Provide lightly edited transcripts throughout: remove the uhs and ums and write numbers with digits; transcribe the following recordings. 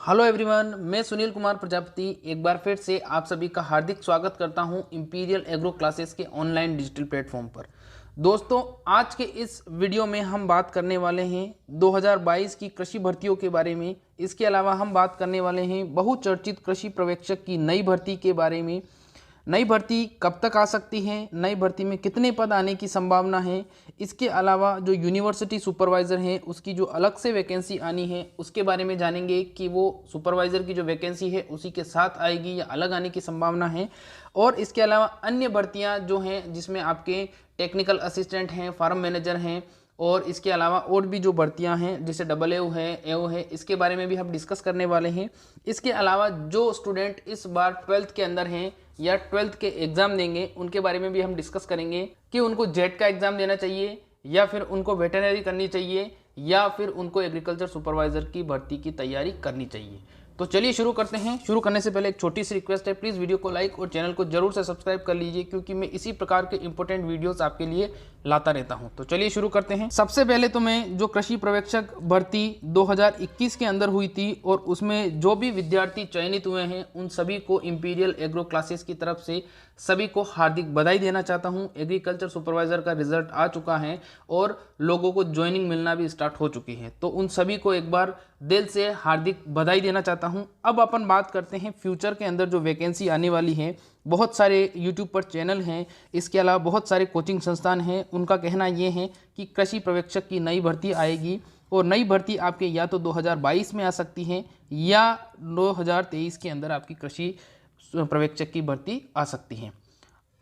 Hello everyone, मैं सुनील कुमार प्रजापति एक बार फिर से आप सभी का हार्दिक स्वागत करता हूं इंपीरियल एग्रो क्लासेस के ऑनलाइन डिजिटल प्लेटफॉर्म पर। दोस्तों, आज के इस वीडियो में हम बात करने वाले हैं 2022 की कृषि भर्तियों के बारे में। इसके अलावा हम बात करने वाले हैं बहुचर्चित कृषि पर्यवेक्षक की नई भर्ती के बारे में। नई भर्ती कब तक आ सकती है, नई भर्ती में कितने पद आने की संभावना है। इसके अलावा जो यूनिवर्सिटी सुपरवाइज़र है उसकी जो अलग से वैकेंसी आनी है उसके बारे में जानेंगे कि वो सुपरवाइज़र की जो वैकेंसी है उसी के साथ आएगी या अलग आने की संभावना है। और इसके अलावा अन्य भर्तियां जो हैं जिसमें आपके टेक्निकल असिस्टेंट हैं, फार्म मैनेजर हैं और इसके अलावा और भी जो भर्तियां हैं जैसे AA है, AO है, इसके बारे में भी हम डिस्कस करने वाले हैं। इसके अलावा जो स्टूडेंट इस बार 12th के अंदर हैं या 12th के एग्ज़ाम देंगे उनके बारे में भी हम डिस्कस करेंगे कि उनको जेट का एग्ज़ाम देना चाहिए या फिर उनको वेटरनरी करनी चाहिए या फिर उनको एग्रीकल्चर सुपरवाइज़र की भर्ती की तैयारी करनी चाहिए। तो चलिए शुरू करते हैं। शुरू करने से पहले एक छोटी सी रिक्वेस्ट है, प्लीज़ वीडियो को लाइक और चैनल को जरूर से सब्सक्राइब कर लीजिए क्योंकि मैं इसी प्रकार के इंपॉर्टेंट वीडियोस आपके लिए लाता रहता हूं। तो चलिए शुरू करते हैं। सबसे पहले तो मैं जो कृषि पर्यवेक्षक भर्ती 2021 के अंदर हुई थी और उसमें जो भी विद्यार्थी चयनित हुए हैं उन सभी को इंपीरियल एग्रो क्लासेस की तरफ से सभी को हार्दिक बधाई देना चाहता हूं। एग्रीकल्चर सुपरवाइज़र का रिजल्ट आ चुका है और लोगों को ज्वाइनिंग मिलना भी स्टार्ट हो चुकी है, तो उन सभी को एक बार दिल से हार्दिक बधाई देना चाहता हूं। अब अपन बात करते हैं फ्यूचर के अंदर जो वैकेंसी आने वाली है। बहुत सारे यूट्यूब पर चैनल हैं, इसके अलावा बहुत सारे कोचिंग संस्थान हैं, उनका कहना ये है कि कृषि पर्यवेक्षक की नई भर्ती आएगी और नई भर्ती आपके या तो 2022 में आ सकती है या 2023 के अंदर आपकी कृषि पर्यवेक्षक की भर्ती आ सकती है।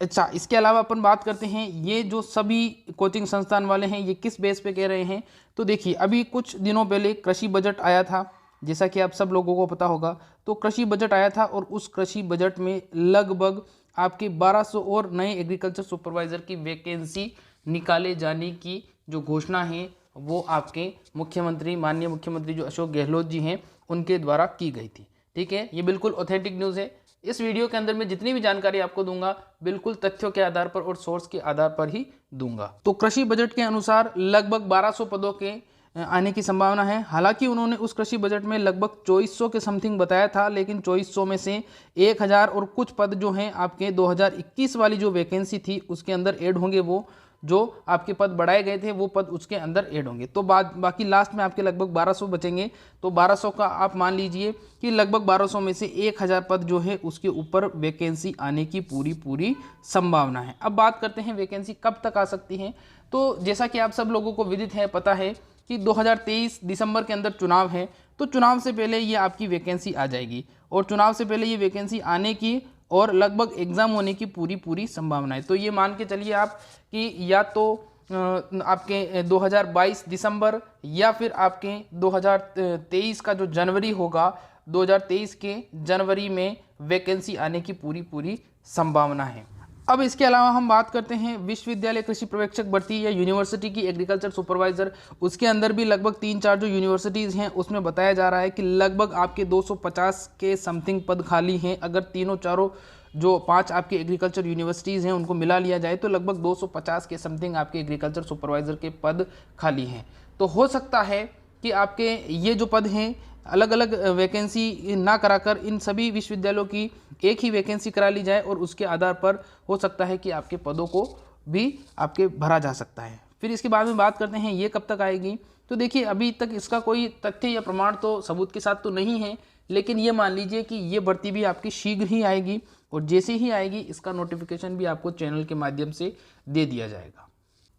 अच्छा, इसके अलावा अपन बात करते हैं ये जो सभी कोचिंग संस्थान वाले हैं ये किस बेस पे कह रहे हैं। तो देखिए, अभी कुछ दिनों पहले कृषि बजट आया था, जैसा कि आप सब लोगों को पता होगा। तो कृषि बजट आया था और उस कृषि बजट में लगभग आपके 1200 और नए एग्रीकल्चर सुपरवाइज़र की वैकेंसी निकाले जाने की जो घोषणा है वो आपके मुख्यमंत्री, माननीय मुख्यमंत्री जो अशोक गहलोत जी हैं उनके द्वारा की गई थी। ठीक है, ये बिल्कुल ऑथेंटिक न्यूज़ है। इस वीडियो के अंदर मैं जितनी भी जानकारी आपको दूंगा बिल्कुल तथ्यों के आधार पर और सोर्स के आधार पर ही दूंगा। तो कृषि बजट के अनुसार लगभग 1200 पदों के आने की संभावना है। हालांकि उन्होंने उस कृषि बजट में लगभग 2400 के समथिंग बताया था, लेकिन 2400 में से 1000 और कुछ पद जो हैं आपके 2021 वाली जो वैकेंसी थी उसके अंदर ऐड होंगे। वो जो आपके पद बढ़ाए गए थे वो पद उसके अंदर ऐड होंगे। तो बाकी लास्ट में आपके लगभग 1200 बचेंगे। तो 1200 का आप मान लीजिए कि लगभग 1200 में से 1000 पद जो है उसके ऊपर वैकेंसी आने की पूरी संभावना है। अब बात करते हैं वैकेंसी कब तक आ सकती है। तो जैसा कि आप सब लोगों को विदित है, पता है कि 2023 दिसंबर के अंदर चुनाव है, तो चुनाव से पहले ये आपकी वैकेंसी आ जाएगी और चुनाव से पहले ये वैकेंसी आने की और लगभग एग्ज़ाम होने की पूरी संभावना है। तो ये मान के चलिए आप कि या तो आपके 2022 दिसंबर या फिर आपके 2023 का जो जनवरी होगा, 2023 के जनवरी में वैकेंसी आने की पूरी संभावना है। अब इसके अलावा हम बात करते हैं विश्वविद्यालय कृषि पर्यवेक्षक भर्ती या यूनिवर्सिटी की एग्रीकल्चर सुपरवाइज़र। उसके अंदर भी लगभग 3-4 जो यूनिवर्सिटीज़ हैं उसमें बताया जा रहा है कि लगभग आपके 250 के समथिंग पद खाली हैं। अगर तीनों चारों जो 5 आपके एग्रीकल्चर यूनिवर्सिटीज़ हैं उनको मिला लिया जाए तो लगभग 250 के समथिंग आपके एग्रीकल्चर सुपरवाइज़र के पद खाली हैं। तो हो सकता है कि आपके ये जो पद हैं अलग अलग वैकेंसी ना कराकर इन सभी विश्वविद्यालयों की एक ही वैकेंसी करा ली जाए और उसके आधार पर हो सकता है कि आपके पदों को भी आपके भरा जा सकता है। फिर इसके बाद में बात करते हैं ये कब तक आएगी। तो देखिए, अभी तक इसका कोई तथ्य या प्रमाण तो सबूत के साथ तो नहीं है, लेकिन ये मान लीजिए कि ये भर्ती भी आपकी शीघ्र ही आएगी और जैसे ही आएगी इसका नोटिफिकेशन भी आपको चैनल के माध्यम से दे दिया जाएगा।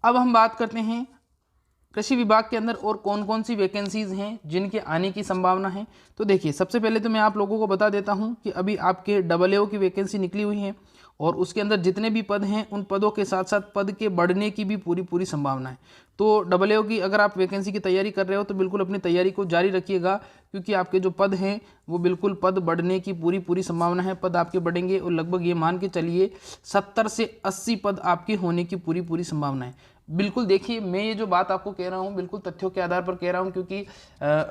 अब हम बात करते हैं कृषि विभाग के अंदर और कौन कौन सी वैकेंसीज़ हैं जिनके आने की संभावना है। तो देखिए, सबसे पहले तो मैं आप लोगों को बता देता हूं कि अभी आपके AA की वैकेंसी निकली हुई है और उसके अंदर जितने भी पद हैं उन पदों के साथ साथ पद के बढ़ने की भी पूरी संभावना है। तो AA की अगर आप वैकेंसी की तैयारी कर रहे हो तो बिल्कुल अपनी तैयारी को जारी रखिएगा क्योंकि आपके जो पद हैं वो बिल्कुल पद बढ़ने की पूरी संभावना है। पद आपके बढ़ेंगे और लगभग ये मान के चलिए 70 से 80 पद आपके होने की पूरी संभावना है। बिल्कुल देखिए, मैं ये जो बात आपको कह रहा हूँ बिल्कुल तथ्यों के आधार पर कह रहा हूँ क्योंकि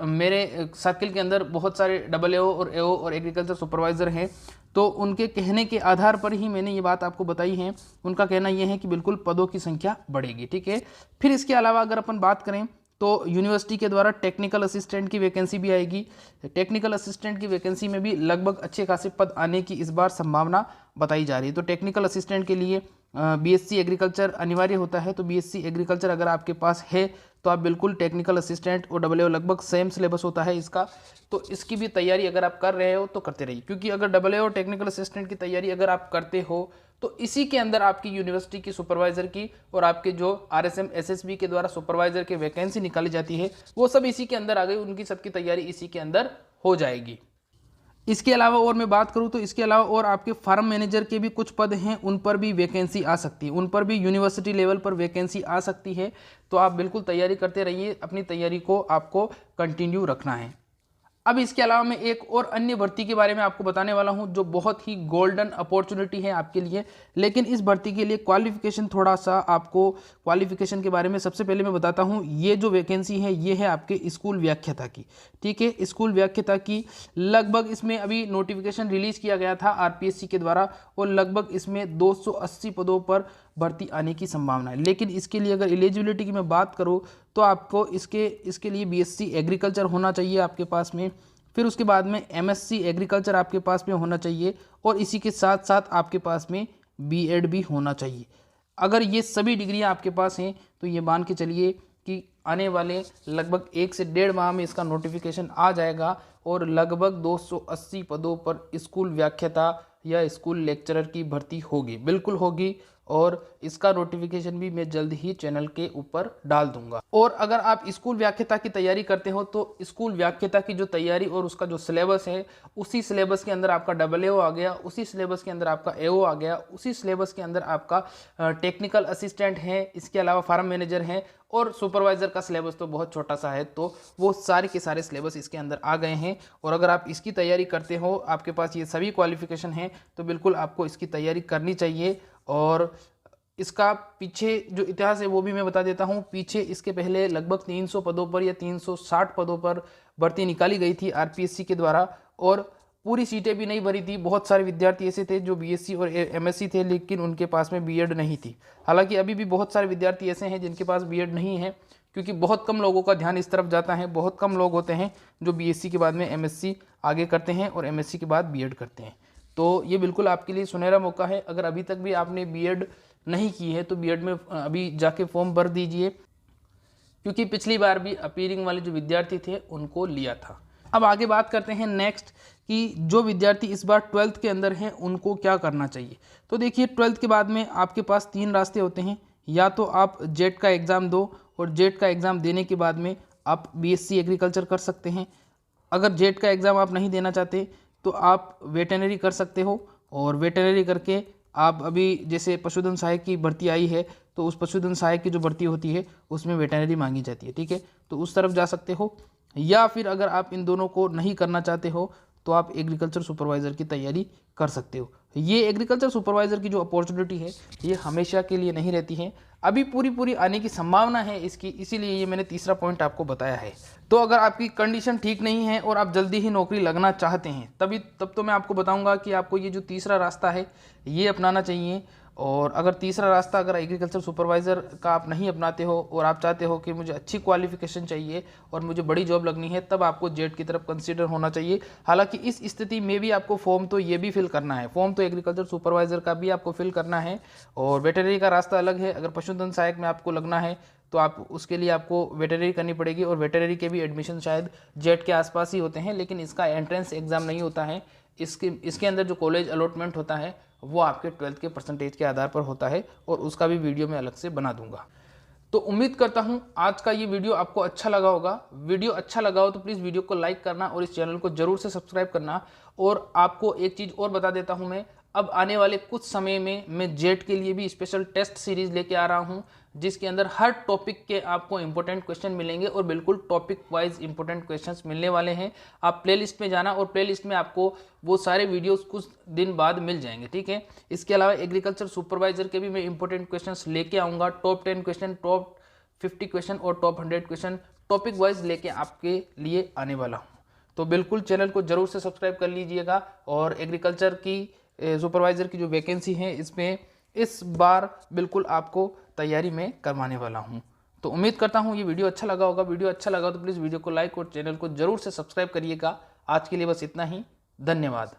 मेरे सर्किल के अंदर बहुत सारे AA और AO और एग्रीकल्चर सुपरवाइज़र हैं, तो उनके कहने के आधार पर ही मैंने ये बात आपको बताई है। उनका कहना ये है कि बिल्कुल पदों की संख्या बढ़ेगी। ठीक है, फिर इसके अलावा अगर अपन बात करें तो यूनिवर्सिटी के द्वारा टेक्निकल असिस्टेंट की वैकेंसी भी आएगी। टेक्निकल असिस्टेंट की वैकेंसी में भी लगभग अच्छे खासे पद आने की इस बार संभावना बताई जा रही है। तो टेक्निकल असिस्टेंट के लिए बीएससी एग्रीकल्चर अनिवार्य होता है। तो बीएससी एग्रीकल्चर अगर आपके पास है तो आप बिल्कुल टेक्निकल असिस्टेंट और डबल लगभग सेम सिलेबस होता है इसका, तो इसकी भी तैयारी अगर आप कर रहे हो तो करते रहिए, क्योंकि अगर डबल और टेक्निकल असिस्टेंट की तैयारी अगर आप करते हो तो इसी के अंदर आपकी यूनिवर्सिटी की सुपरवाइजर की और आपके जो आरएसएम एसएसबी के द्वारा सुपरवाइजर की वैकेंसी निकाली जाती है वो सब इसी के अंदर आ गई, उनकी सबकी तैयारी इसी के अंदर हो जाएगी। इसके अलावा और मैं बात करूं तो इसके अलावा और आपके फार्म मैनेजर के भी कुछ पद हैं, उन पर भी वैकेंसी आ सकती है, उन पर भी यूनिवर्सिटी लेवल पर वैकेंसी आ सकती है। तो आप बिल्कुल तैयारी करते रहिए, अपनी तैयारी को आपको कंटिन्यू रखना है। अब इसके अलावा मैं एक और अन्य भर्ती के बारे में आपको बताने वाला हूं जो बहुत ही गोल्डन अपॉर्चुनिटी है आपके लिए, लेकिन इस भर्ती के लिए क्वालिफिकेशन थोड़ा सा, आपको क्वालिफिकेशन के बारे में सबसे पहले मैं बताता हूं। ये जो वैकेंसी है ये है आपके स्कूल व्याख्याता की, ठीक है, स्कूल व्याख्याता की। लगभग इसमें अभी नोटिफिकेशन रिलीज किया गया था आरपीएससी के द्वारा और लगभग इसमें 280 पदों पर भर्ती आने की संभावना है। लेकिन इसके लिए अगर एलिजिबिलिटी की मैं बात करूं तो आपको इसके लिए बीएससी एग्रीकल्चर होना चाहिए आपके पास में, फिर उसके बाद में एमएससी एग्रीकल्चर आपके पास में होना चाहिए और इसी के साथ साथ आपके पास में बीएड भी होना चाहिए। अगर ये सभी डिग्रियां आपके पास हैं तो ये मान के चलिए कि आने वाले लगभग 1 से 1.5 माह में इसका नोटिफिकेशन आ जाएगा और लगभग 280 पदों पर स्कूल व्याख्याता या स्कूल लेक्चरर की भर्ती होगी, बिल्कुल होगी। और इसका नोटिफिकेशन भी मैं जल्द ही चैनल के ऊपर डाल दूंगा। और अगर आप स्कूल व्याख्याता की तैयारी करते हो तो स्कूल व्याख्याता की जो तैयारी और उसका जो सिलेबस है उसी सिलेबस के अंदर आपका AAO आ गया, उसी सिलेबस के अंदर आपका AO आ गया, उसी सिलेबस के अंदर आपका टेक्निकल असिस्टेंट है, इसके अलावा फार्म मैनेजर है और सुपरवाइजर का सिलेबस तो बहुत छोटा सा है, तो वो सारे के सारे सिलेबस इसके अंदर आ गए हैं। और अगर आप इसकी तैयारी करते हो, आपके पास ये सभी क्वालिफिकेशन हैं, तो बिल्कुल आपको इसकी तैयारी करनी चाहिए। और इसका पीछे जो इतिहास है वो भी मैं बता देता हूँ। पीछे इसके पहले लगभग 300 पदों पर या 360 पदों पर भर्ती निकाली गई थी आरपीएससी के द्वारा और पूरी सीटें भी नहीं भरी थी। बहुत सारे विद्यार्थी ऐसे थे जो बीएससी और एमएससी थे लेकिन उनके पास में बीएड नहीं थी। हालांकि अभी भी बहुत सारे विद्यार्थी ऐसे हैं जिनके पास बीएड नहीं है, क्योंकि बहुत कम लोगों का ध्यान इस तरफ जाता है। बहुत कम लोग होते हैं जो बीएससी के बाद में एमएससी आगे करते हैं और एमएससी के बाद बीएड करते हैं। तो ये बिल्कुल आपके लिए सुनहरा मौका है। अगर अभी तक भी आपने बीएड नहीं की है तो बीएड में अभी जाके फॉर्म भर दीजिए, क्योंकि पिछली बार भी अपीयरिंग वाले जो विद्यार्थी थे उनको लिया था। अब आगे बात करते हैं नेक्स्ट कि जो विद्यार्थी इस बार 12th के अंदर हैं उनको क्या करना चाहिए। तो देखिए 12th के बाद में आपके पास 3 रास्ते होते हैं। या तो आप जेट का एग्ज़ाम दो और जेट का एग्ज़ाम देने के बाद में आप बीएससी एग्रीकल्चर कर सकते हैं। अगर जेट का एग्ज़ाम आप नहीं देना चाहते तो आप वेटरनरी कर सकते हो और वेटरनरी करके आप अभी जैसे पशुधन सहायक की भर्ती आई है तो उस पशुधन सहायक की जो भर्ती होती है उसमें वेटरनरी मांगी जाती है, ठीक है, तो उस तरफ जा सकते हो। या फिर अगर आप इन दोनों को नहीं करना चाहते हो तो आप एग्रीकल्चर सुपरवाइज़र की तैयारी कर सकते हो। ये एग्रीकल्चर सुपरवाइज़र की जो अपॉर्चुनिटी है ये हमेशा के लिए नहीं रहती है, अभी पूरी आने की संभावना है इसकी, इसीलिए ये मैंने तीसरा पॉइंट आपको बताया है। तो अगर आपकी कंडीशन ठीक नहीं है और आप जल्दी ही नौकरी लगना चाहते हैं तब तो मैं आपको बताऊंगा कि आपको ये जो तीसरा रास्ता है ये अपनाना चाहिए। और अगर तीसरा रास्ता अगर एग्रीकल्चर सुपरवाइज़र का आप नहीं अपनाते हो और आप चाहते हो कि मुझे अच्छी क्वालिफिकेशन चाहिए और मुझे बड़ी जॉब लगनी है, तब आपको जेट की तरफ कंसीडर होना चाहिए। हालांकि इस स्थिति में भी आपको फॉर्म तो ये भी फिल करना है, फॉर्म तो एग्रीकल्चर सुपरवाइज़र का भी आपको फिल करना है और वेटरनरी का रास्ता अलग है। अगर पशुधन सहायक में आपको लगना है तो आप उसके लिए आपको वेटरनरी करनी पड़ेगी और वेटरनरी के भी एडमिशन शायद जेट के आसपास ही होते हैं, लेकिन इसका एंट्रेंस एग्ज़ाम नहीं होता है। इसके अंदर जो कॉलेज अलॉटमेंट होता है वो आपके 12th के परसेंटेज के आधार पर होता है और उसका भी वीडियो मैं अलग से बना दूंगा। तो उम्मीद करता हूं आज का ये वीडियो आपको अच्छा लगा होगा। वीडियो अच्छा लगा हो तो प्लीज़ वीडियो को लाइक करना और इस चैनल को जरूर से सब्सक्राइब करना। और आपको एक चीज़ और बता देता हूं, मैं अब आने वाले कुछ समय में मैं जेट के लिए भी स्पेशल टेस्ट सीरीज़ लेके आ रहा हूं, जिसके अंदर हर टॉपिक के आपको इंपॉर्टेंट क्वेश्चन मिलेंगे और बिल्कुल टॉपिक वाइज इंपॉर्टेंट क्वेश्चंस मिलने वाले हैं। आप प्लेलिस्ट में जाना और प्लेलिस्ट में आपको वो सारे वीडियोस कुछ दिन बाद मिल जाएंगे, ठीक है। इसके अलावा एग्रीकल्चर सुपरवाइजर के भी मैं इंपॉर्टेंट क्वेश्चंस लेके आऊँगा, टॉप 10 क्वेश्चन, टॉप 50 क्वेश्चन और टॉप 100 क्वेश्चन टॉपिक वाइज लेके आपके लिए आने वाला हूँ। तो बिल्कुल चैनल को जरूर से सब्सक्राइब कर लीजिएगा। और एग्रीकल्चर की सुपरवाइज़र की जो वैकेंसी है इसमें इस बार बिल्कुल आपको तैयारी में करवाने वाला हूं। तो उम्मीद करता हूँ ये वीडियो अच्छा लगा होगा। वीडियो अच्छा लगा तो प्लीज़ वीडियो को लाइक और चैनल को जरूर से सब्सक्राइब करिएगा। आज के लिए बस इतना ही, धन्यवाद।